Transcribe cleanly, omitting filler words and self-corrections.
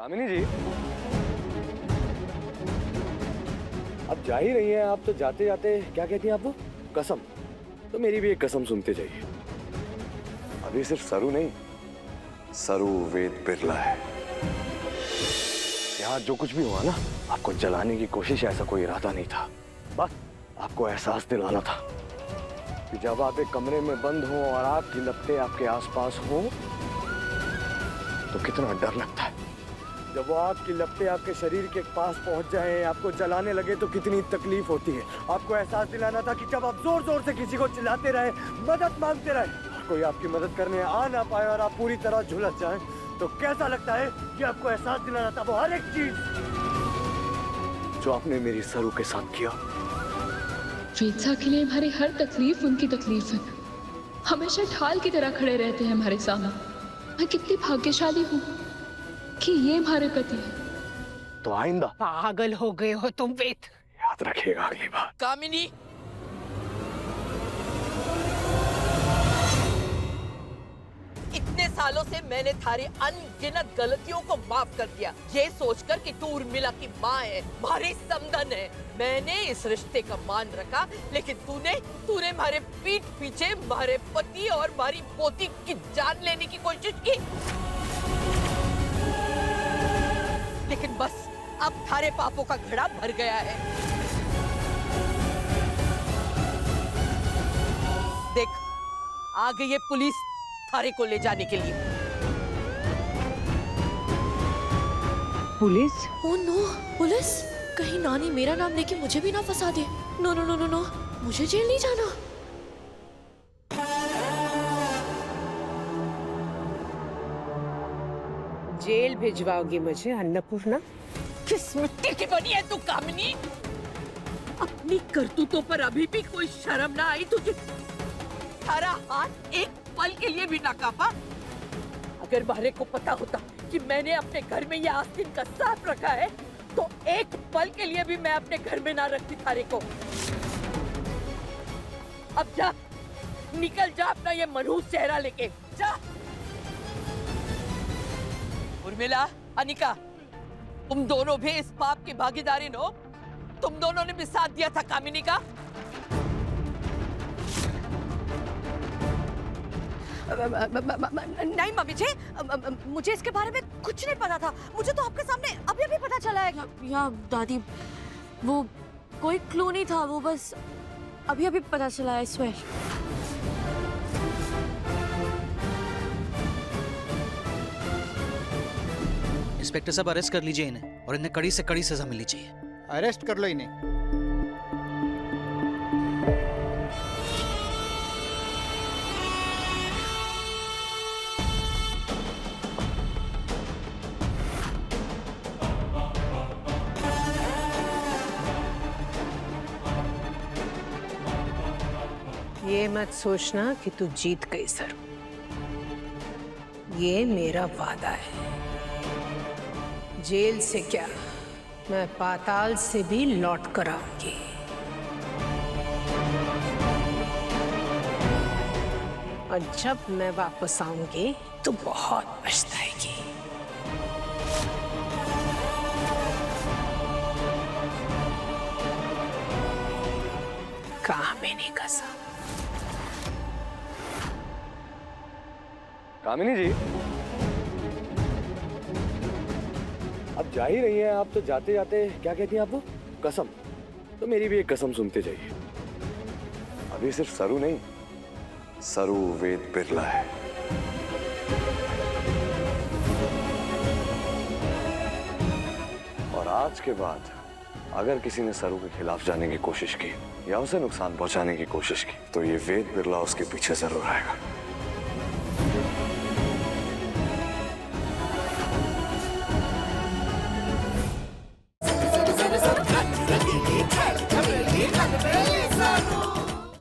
कामिनी जी, अब जा ही रही हैं आप तो जाते जाते क्या कहती हैं आप वो? कसम। तो मेरी भी एक कसम सुनते जाइए। अभी सिर्फ सरू नहीं, सरू वेद बिरला है। यहाँ जो कुछ भी हुआ ना, आपको जलाने की कोशिश, ऐसा कोई इरादा नहीं था। बस आपको एहसास दिलाना था कि जब आप एक कमरे में बंद हो और आग की लपटें आपके आसपास हो तो कितना डर लगता है। जब वो आग की लपटें आपके शरीर के पास पहुंच जाएं, आपको जलाने लगे तो कितनी तकलीफ होती है। आपको एहसास दिलाना था कि जब आप जोर जोर से किसी को चिल्लाते रहे, मदद मांगते रहे, और कोई आपकी मदद करने आ ना पाए और आप पूरी तरह झुलस जाएं, तो कैसा लगता है कि आपको एहसास दिलाना था वो हर एक चीज जो आपने मेरी सरू के साथ किया। वेद के लिए हमारी हर तकलीफ उनकी तकलीफ है। हमेशा ढाल की तरह खड़े रहते हैं हमारे सामने। मैं कितनी भाग्यशाली हूँ कि ये हमारे पति है। तो आइंदा पागल हो गए हो तुम वेद। याद रखिएगा अगली बार। कामिनी, इतने सालों से मैंने थारी अनगिनत गलतियों को माफ कर दिया, ये सोचकर कि तू उर्मिला की माँ है, हमारी समधन है। मैंने इस रिश्ते का मान रखा, लेकिन तूने हमारे पीठ पीछे हमारे पति और हमारी पोती की जान लेने की कोशिश की। लेकिन बस अब थारे पापों का घड़ा भर गया है। देख, आ गई है पुलिस थारे को ले जाने के लिए। पुलिस? Oh no, police? कहीं नानी मेरा नाम लेके मुझे भी ना फंसा दे। No no no no no, मुझे जेल नहीं जाना। जेल भिजवाओगी मुझे अन्नपूर्णा? किस मिट्टी की बनी है तू कामिनी? अपनी करतूतों पर अभी भी कोई शर्म ना आई तुझे? थारा हाथ एक पल के लिए भी ना कांपा? अगर बारे को पता होता कि मैंने अपने घर में ये आस्तीन का सांप रखा है, तो एक पल के लिए भी मैं अपने घर में ना रखती थारे को। अब जा, निकल जा अपना ये मनहूस चेहरा लेके जा। उर्मिला, अनिका, तुम दोनों भी इस पाप की भागीदारी हो। तुम दोनों ने भी साथ दिया था कामिनी का। नहीं मम्मी जी, मुझे इसके बारे में कुछ नहीं पता था। मुझे तो आपके सामने अभी अभी पता चला है। या दादी, वो कोई क्लू नहीं था, वो बस अभी अभी पता चला है। स्वेर। इंस्पेक्टर साहब, अरेस्ट कर लीजिए इन्हें और इन्हें कड़ी से कड़ी सजा मिलनी चाहिए। अरेस्ट कर लो इन्हें। ये मत सोचना कि तू जीत गई सरू। ये मेरा वादा है। जेल से क्या, मैं पाताल से भी लौट कर आऊंगी। और जब मैं वापस आऊंगी तो बहुत पछताएगी। कामिनी कसम। कामिनी जी, अब जा ही रही हैं आप तो जाते जाते क्या कहती हैं आप वो? कसम। तो मेरी भी एक कसम सुनते जाइए। अभी सिर्फ सरू नहीं, सरू वेद बिरला है। और आज के बाद अगर किसी ने सरू के खिलाफ जाने की कोशिश की या उसे नुकसान पहुंचाने की कोशिश की, तो ये वेद बिरला उसके पीछे जरूर आएगा।